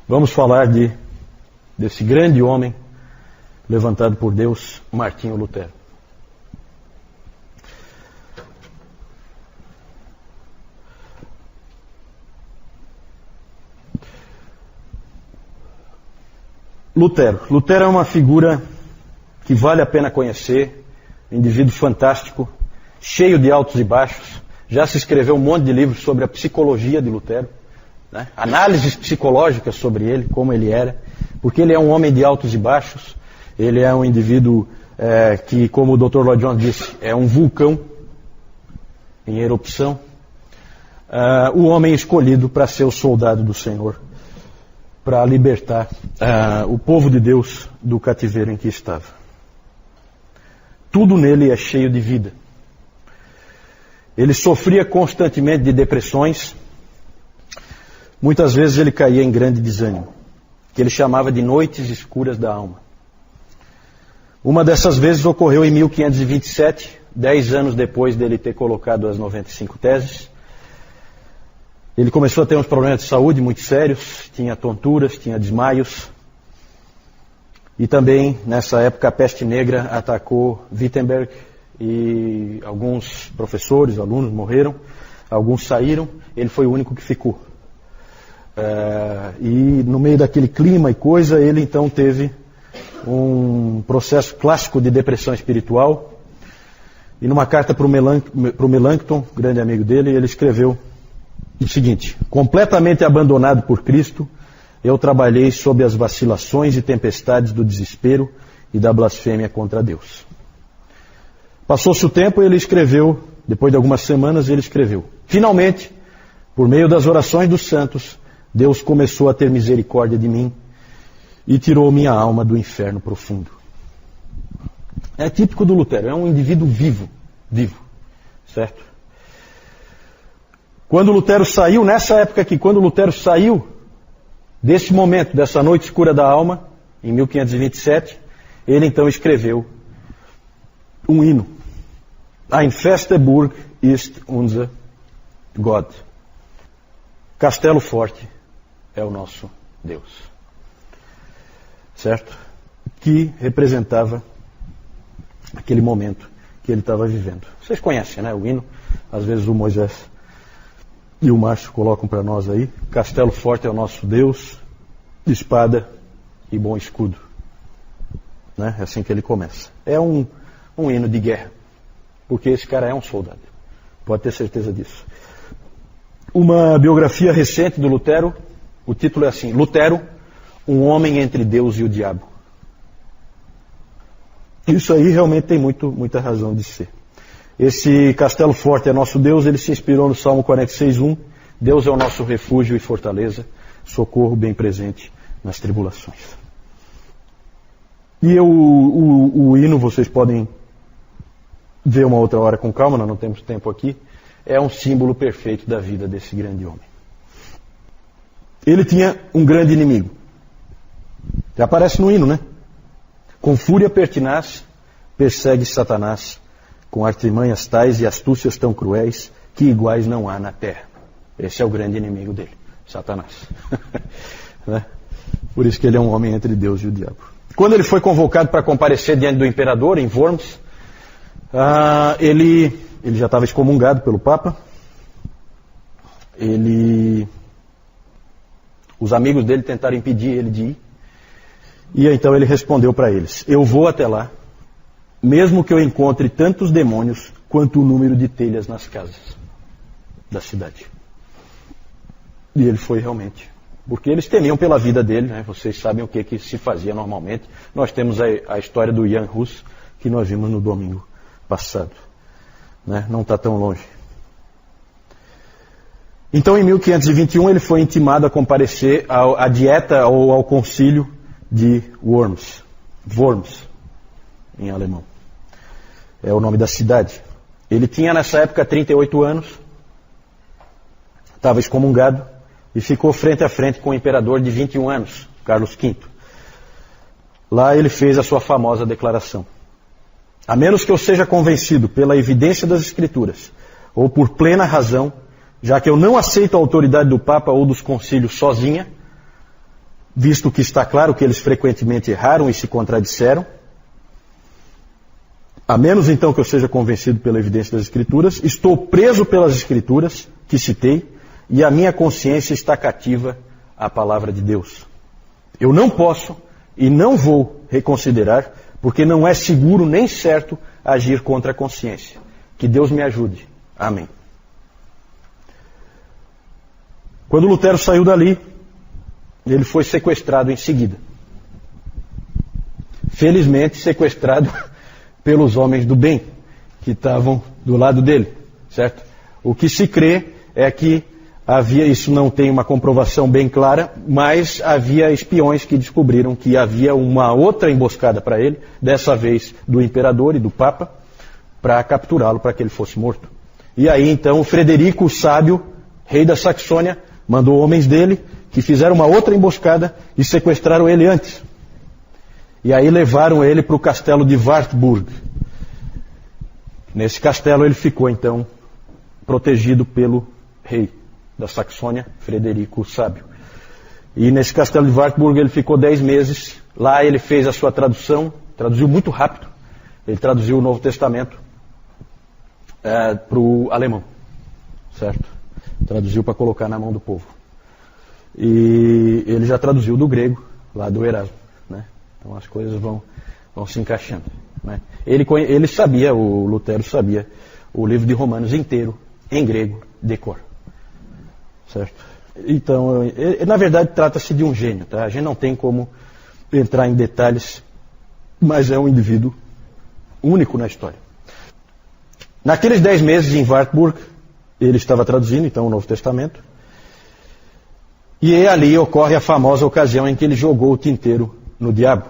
Vamos falar desse grande homem levantado por Deus, Martinho Lutero. Lutero é uma figura que vale a pena conhecer, um indivíduo fantástico, cheio de altos e baixos. Já se escreveu um monte de livros sobre a psicologia de Lutero, né? Análises psicológicas sobre ele, como ele era, porque ele é um homem de altos e baixos. Ele é um indivíduo que, como o Dr. Lloyd Jones disse, é um vulcão em erupção. O homem escolhido para ser o soldado do Senhor, para libertar o povo de Deus do cativeiro em que estava. Tudo nele é cheio de vida. Ele sofria constantemente de depressões. Muitas vezes ele caía em grande desânimo, que ele chamava de noites escuras da alma. Uma dessas vezes ocorreu em 1527, 10 anos depois dele ter colocado as 95 teses. Ele começou a ter uns problemas de saúde muito sérios, tinha tonturas, tinha desmaios. E também, nessa época, a peste negra atacou Wittenberg e alguns professores, alunos morreram, alguns saíram, ele foi o único que ficou. E no meio daquele clima e coisa, ele então teve um processo clássico de depressão espiritual. E numa carta para o Melanchthon, grande amigo dele, ele escreveu o seguinte: completamente abandonado por Cristo, eu trabalhei sob as vacilações e tempestades do desespero e da blasfêmia contra Deus. Passou-se o tempo e ele escreveu, depois de algumas semanas ele escreveu: finalmente, por meio das orações dos santos, Deus começou a ter misericórdia de mim e tirou minha alma do inferno profundo. É típico do Lutero, é um indivíduo vivo, certo? Quando Lutero saiu, nessa época aqui, quando Lutero saiu desse momento, dessa noite escura da alma, em 1527, ele então escreveu um hino. Ein feste Burg ist unser Gott. Castelo forte é o nosso Deus. Certo? Que representava aquele momento que ele estava vivendo. Vocês conhecem, né? O hino, às vezes o Moisés e o Márcio colocam para nós aí: castelo forte é o nosso Deus, espada e bom escudo. Né? É assim que ele começa. É um hino de guerra, porque esse cara é um soldado. Pode ter certeza disso. Uma biografia recente do Lutero, o título é assim: Lutero, um homem entre Deus e o diabo. Isso aí realmente tem muita razão de ser. Esse castelo forte é nosso Deus, ele se inspirou no Salmo 46:1. Deus é o nosso refúgio e fortaleza, socorro bem presente nas tribulações. E o hino, vocês podem ver uma outra hora com calma, nós não temos tempo aqui. É um símbolo perfeito da vida desse grande homem. Ele tinha um grande inimigo. Já aparece no hino, né? Com fúria pertinaz, persegue Satanás, com artimanhas tais e astúcias tão cruéis, que iguais não há na terra. Esse é o grande inimigo dele, Satanás. Né? Por isso que ele é um homem entre Deus e o diabo. Quando ele foi convocado para comparecer diante do imperador, em Worms, ele já estava excomungado pelo Papa. Os amigos dele tentaram impedir ele de ir. E então ele respondeu para eles: eu vou até lá, mesmo que eu encontre tantos demônios quanto o número de telhas nas casas da cidade. E ele foi realmente. Porque eles temiam pela vida dele, né? Vocês sabem o que se fazia normalmente. Nós temos a história do Jan Hus, que nós vimos no domingo passado. Né? Não está tão longe. Então, em 1521, ele foi intimado a comparecer à dieta ou ao concílio de Worms, em alemão. É o nome da cidade. Ele tinha nessa época 38 anos, estava excomungado e ficou frente a frente com o imperador de 21 anos, Carlos V. Lá ele fez a sua famosa declaração: a menos que eu seja convencido pela evidência das Escrituras, ou por plena razão, já que eu não aceito a autoridade do Papa ou dos concílios sozinha, visto que está claro que eles frequentemente erraram e se contradisseram. A menos então que eu seja convencido pela evidência das Escrituras, estou preso pelas Escrituras que citei e a minha consciência está cativa à palavra de Deus. Eu não posso e não vou reconsiderar, porque não é seguro nem certo agir contra a consciência. Que Deus me ajude. Amém. Quando Lutero saiu dali, ele foi sequestrado em seguida. Felizmente sequestrado pelos homens do bem, que estavam do lado dele, certo? O que se crê é que havia, isso não tem uma comprovação bem clara, mas havia espiões que descobriram que havia uma outra emboscada para ele, dessa vez do imperador e do papa, para capturá-lo, para que ele fosse morto. E aí então Frederico o Sábio, rei da Saxônia, mandou homens dele que fizeram uma outra emboscada e sequestraram ele antes. E aí levaram ele para o castelo de Wartburg. Nesse castelo ele ficou então protegido pelo rei da Saxônia, Frederico o Sábio. E nesse castelo de Wartburg ele ficou 10 meses. Lá ele fez a sua tradução, traduziu muito rápido. Ele traduziu o Novo Testamento para o alemão, certo? Traduziu para colocar na mão do povo. E ele já traduziu do grego, lá do Erasmo, né? Então as coisas vão se encaixando, né? Ele sabia, o Lutero sabia, o livro de Romanos inteiro, em grego, de cor. Certo? Então, na verdade, trata-se de um gênio, tá? A gente não tem como entrar em detalhes, mas é um indivíduo único na história. Naqueles 10 meses em Wartburg, ele estava traduzindo, então, o Novo Testamento, e ali ocorre a famosa ocasião em que ele jogou o tinteiro no diabo,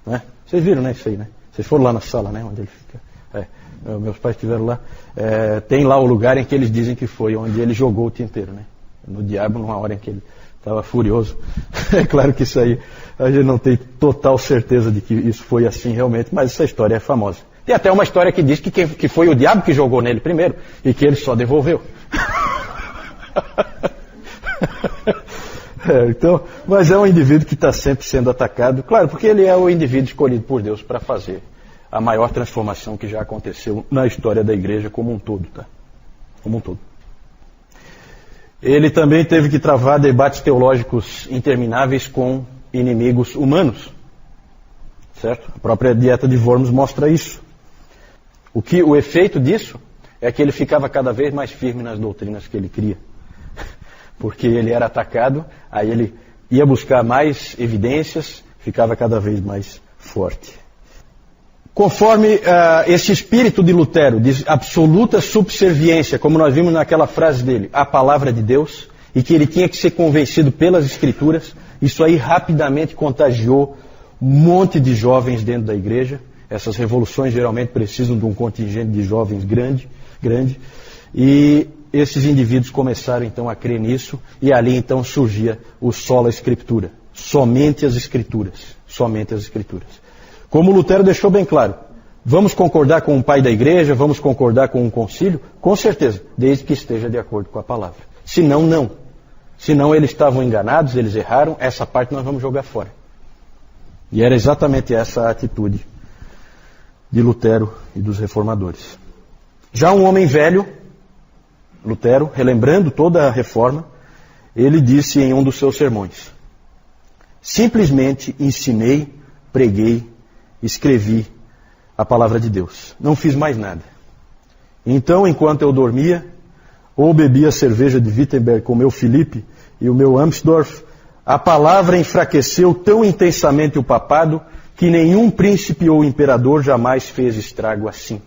né? Vocês viram, né, isso aí, né? Vocês foram lá na sala, né, onde ele fica. Meus pais estiveram lá. Tem lá o lugar em que eles dizem que foi onde ele jogou o tinteiro, né? No diabo, numa hora em que ele estava furioso. É claro que isso aí, a gente não tem total certeza de que isso foi assim realmente, mas essa história é famosa. Tem até uma história que diz que foi o diabo que jogou nele primeiro e que ele só devolveu. Então, mas é um indivíduo que está sempre sendo atacado, claro, porque ele é o indivíduo escolhido por Deus para fazer a maior transformação que já aconteceu na história da igreja como um todo, tá? Como um todo. Ele também teve que travar debates teológicos intermináveis com inimigos humanos, certo? A própria dieta de Worms mostra isso. O efeito disso é que ele ficava cada vez mais firme nas doutrinas que ele cria. Porque ele era atacado, aí ele ia buscar mais evidências, ficava cada vez mais forte. Conforme esse espírito de Lutero, de absoluta subserviência, como nós vimos naquela frase dele, à palavra de Deus, e que ele tinha que ser convencido pelas Escrituras, isso aí rapidamente contagiou um monte de jovens dentro da igreja. Essas revoluções geralmente precisam de um contingente de jovens grande, e esses indivíduos começaram então a crer nisso, e ali então surgia o sola Scriptura, somente as Escrituras, somente as Escrituras. Como Lutero deixou bem claro, vamos concordar com o pai da igreja, vamos concordar com um concílio? Com certeza, desde que esteja de acordo com a palavra. Senão, não. Senão eles estavam enganados, eles erraram, essa parte nós vamos jogar fora. E era exatamente essa a atitude de Lutero e dos reformadores. Já um homem velho, Lutero, relembrando toda a reforma, ele disse em um dos seus sermões: simplesmente ensinei, preguei, escrevi a palavra de Deus. Não fiz mais nada. Então, enquanto eu dormia, ou bebia cerveja de Wittenberg com o meu Felipe e o meu Amsdorff, a palavra enfraqueceu tão intensamente o papado que nenhum príncipe ou imperador jamais fez estrago assim.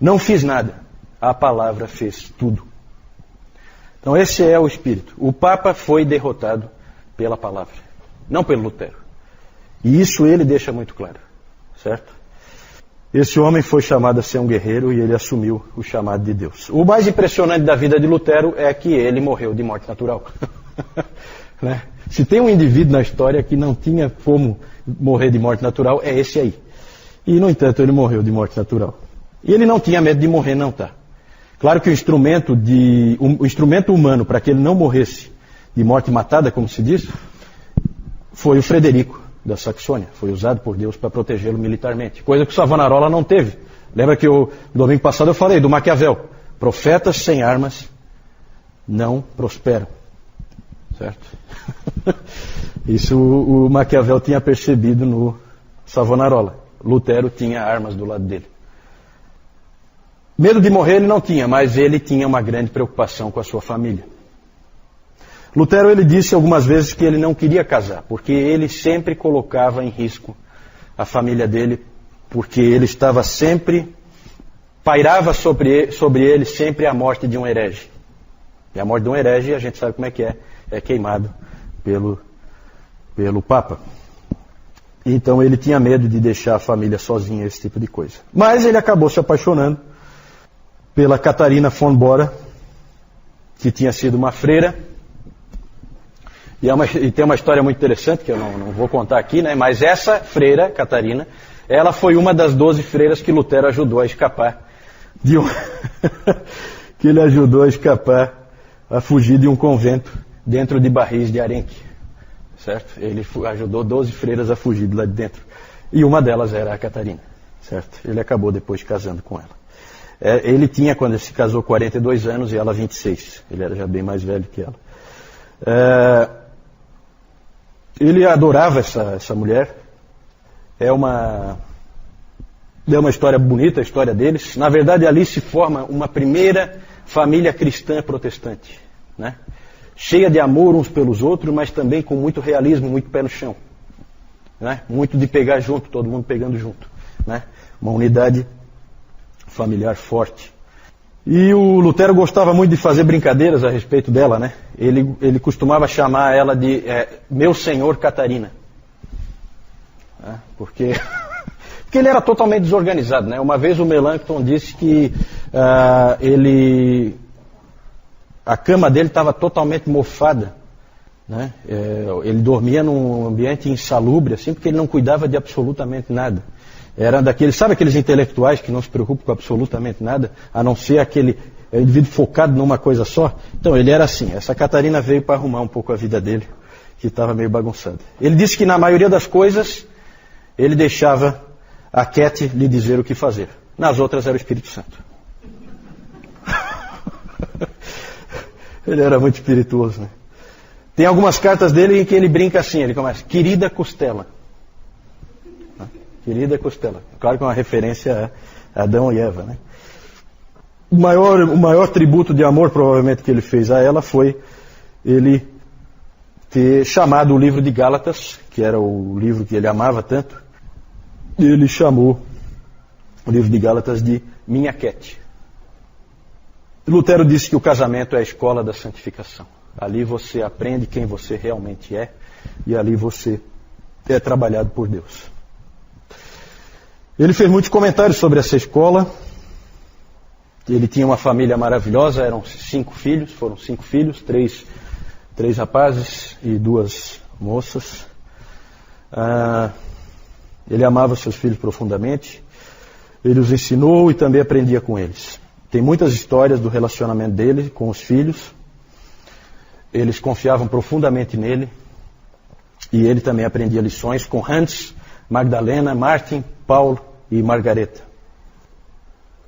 Não fiz nada. A palavra fez tudo. Então esse é o espírito. O Papa foi derrotado pela palavra, não pelo Lutero. E isso ele deixa muito claro, certo? Esse homem foi chamado a ser um guerreiro e ele assumiu o chamado de Deus. O mais impressionante da vida de Lutero é que ele morreu de morte natural. Né? Se tem um indivíduo na história que não tinha como morrer de morte natural, é esse aí. E, no entanto, ele morreu de morte natural. E ele não tinha medo de morrer, não, tá? Claro que o instrumento humano para que ele não morresse de morte matada, como se diz, foi o Frederico da Saxônia. Foi usado por Deus para protegê-lo militarmente. Coisa que o Savonarola não teve. Lembra que no domingo passado eu falei do Maquiavel. Profetas sem armas não prosperam. Certo? Isso o Maquiavel tinha percebido no Savonarola. Lutero tinha armas do lado dele. Medo de morrer ele não tinha, mas ele tinha uma grande preocupação com a sua família. Lutero ele disse algumas vezes que ele não queria casar, porque ele sempre colocava em risco a família dele, porque ele estava sempre, pairava sobre ele sempre a morte de um herege. E a morte de um herege, a gente sabe como é queimado pelo Papa. Então ele tinha medo de deixar a família sozinha, esse tipo de coisa. Mas ele acabou se apaixonando pela Catarina von Bora, que tinha sido uma freira. E tem uma história muito interessante, que eu não vou contar aqui, né? Mas essa freira, Catarina, ela foi uma das 12 freiras que Lutero ajudou a escapar que ele ajudou a escapar, a fugir de um convento dentro de barris de arenque. Certo? Ele ajudou 12 freiras a fugir de lá de dentro. E uma delas era a Catarina. Certo? Ele acabou depois casando com ela. Ele tinha, quando ele se casou, 42 anos e ela 26. Ele era já bem mais velho que ela. Ele adorava essa mulher. É uma história bonita, a história deles. Na verdade, ali se forma uma primeira família cristã protestante, né? Cheia de amor uns pelos outros, mas também com muito realismo, muito pé no chão, né? Muito de pegar junto, todo mundo pegando junto, né? Uma unidade familiar forte. E o Lutero gostava muito de fazer brincadeiras a respeito dela, né? Ele costumava chamar ela de meu senhor Catarina, né? Porque ele era totalmente desorganizado, né? Uma vez o Melanchthon disse que a cama dele estava totalmente mofada, né? Ele dormia num ambiente insalubre, assim, porque ele não cuidava de absolutamente nada. Era daqueles, sabe aqueles intelectuais que não se preocupam com absolutamente nada, a não ser aquele indivíduo focado numa coisa só? Então ele era assim. Essa Catarina veio para arrumar um pouco a vida dele, que estava meio bagunçada. Ele disse que na maioria das coisas ele deixava a Cat lhe dizer o que fazer. Nas outras era o Espírito Santo. Ele era muito espirituoso, né? Tem algumas cartas dele em que ele brinca assim, ele começa, querida Costela. Querida Costela. Claro que é uma referência a Adão e Eva, né? O maior tributo de amor, provavelmente, que ele fez a ela foi ele ter chamado o livro de Gálatas, que era o livro que ele amava tanto, ele chamou o livro de Gálatas de Minha Cat. Lutero disse que o casamento é a escola da santificação. Ali você aprende quem você realmente é e ali você é trabalhado por Deus. Ele fez muitos comentários sobre essa escola. Ele tinha uma família maravilhosa, eram 5 filhos, foram 5 filhos, 3 rapazes e 2 moças. Ele amava seus filhos profundamente, ele os ensinou e também aprendia com eles. Tem muitas histórias do relacionamento dele com os filhos. Eles confiavam profundamente nele e ele também aprendia lições com Hans, Magdalena, Martin, Paulo e Margareta.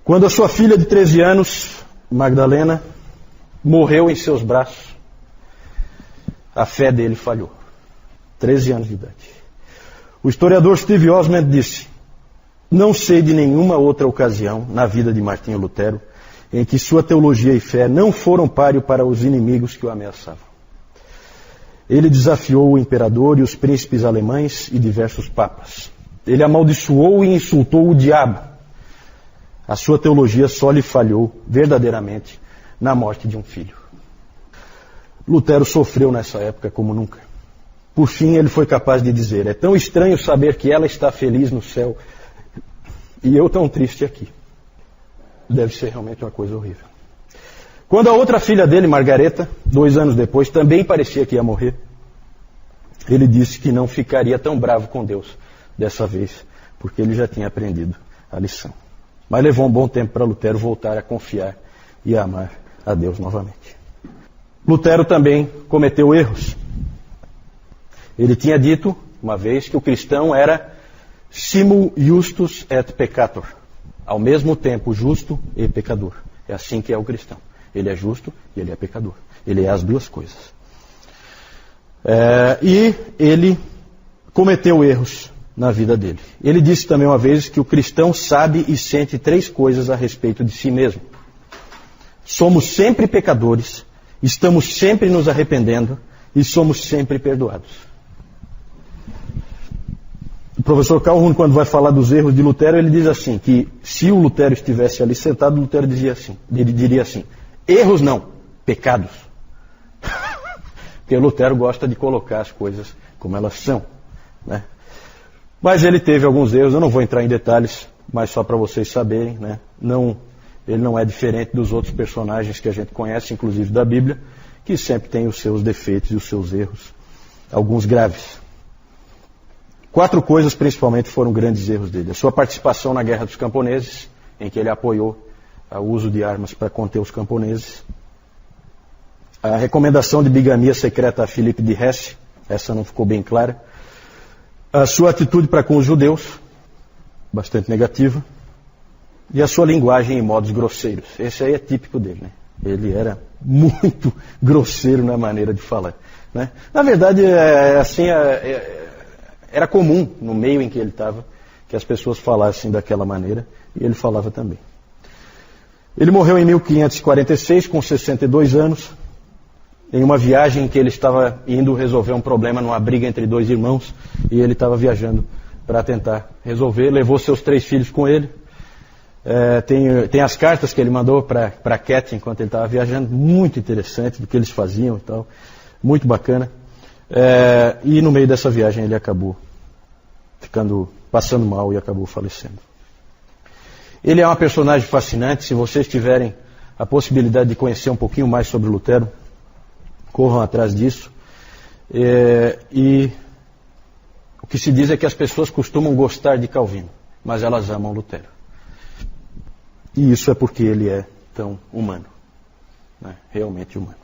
Quando a sua filha de 13 anos, Magdalena, morreu em seus braços, a fé dele falhou. 13 anos de idade. O historiador Steve Osmond disse, não sei de nenhuma outra ocasião na vida de Martinho Lutero em que sua teologia e fé não foram páreo para os inimigos que o ameaçavam. Ele desafiou o imperador e os príncipes alemães e diversos papas. Ele amaldiçoou e insultou o diabo. A sua teologia só lhe falhou verdadeiramente na morte de um filho. Lutero sofreu nessa época como nunca. Por fim, ele foi capaz de dizer, é tão estranho saber que ela está feliz no céu e eu tão triste aqui. Deve ser realmente uma coisa horrível. Quando a outra filha dele, Margareta, 2 anos depois, também parecia que ia morrer, ele disse que não ficaria tão bravo com Deus dessa vez, porque ele já tinha aprendido a lição. Mas levou um bom tempo para Lutero voltar a confiar e a amar a Deus novamente. Lutero também cometeu erros. Ele tinha dito, uma vez, que o cristão era simul justus et peccator. Ao mesmo tempo, justo e pecador. É assim que é o cristão. Ele é justo e ele é pecador. Ele é as duas coisas. E ele cometeu erros na vida dele. Ele disse também uma vez que o cristão sabe e sente 3 coisas a respeito de si mesmo. Somos sempre pecadores, estamos sempre nos arrependendo e somos sempre perdoados. O professor Calhoun, quando vai falar dos erros de Lutero, ele diz assim, que se o Lutero estivesse ali sentado, Lutero diria assim, ele diria assim, erros não, pecados. Porque Lutero gosta de colocar as coisas como elas são, né? Mas ele teve alguns erros, eu não vou entrar em detalhes, mas só para vocês saberem, né? Ele não é diferente dos outros personagens que a gente conhece, inclusive da Bíblia, que sempre tem os seus defeitos e os seus erros, alguns graves. 4 coisas principalmente foram grandes erros dele. A sua participação na Guerra dos Camponeses, em que ele apoiou o uso de armas para conter os camponeses. A recomendação de bigamia secreta a Filipe de Hesse, essa não ficou bem clara. A sua atitude para com os judeus, bastante negativa. E a sua linguagem em modos grosseiros. Esse aí é típico dele, né? Ele era muito grosseiro na maneira de falar, né? Na verdade, era comum no meio em que ele estava que as pessoas falassem daquela maneira, e ele falava também. Ele morreu em 1546, com 62 anos, em uma viagem em que ele estava indo resolver um problema numa briga entre 2 irmãos, e ele estava viajando para tentar resolver, levou seus 3 filhos com ele. Tem as cartas que ele mandou para Cat enquanto ele estava viajando, muito interessante do que eles faziam e tal, muito bacana. E no meio dessa viagem ele acabou passando mal e acabou falecendo. Ele é uma personagem fascinante. Se vocês tiverem a possibilidade de conhecer um pouquinho mais sobre Lutero, corram atrás disso. E o que se diz é que as pessoas costumam gostar de Calvino, mas elas amam Lutero. E isso é porque ele é tão humano, né? Realmente humano.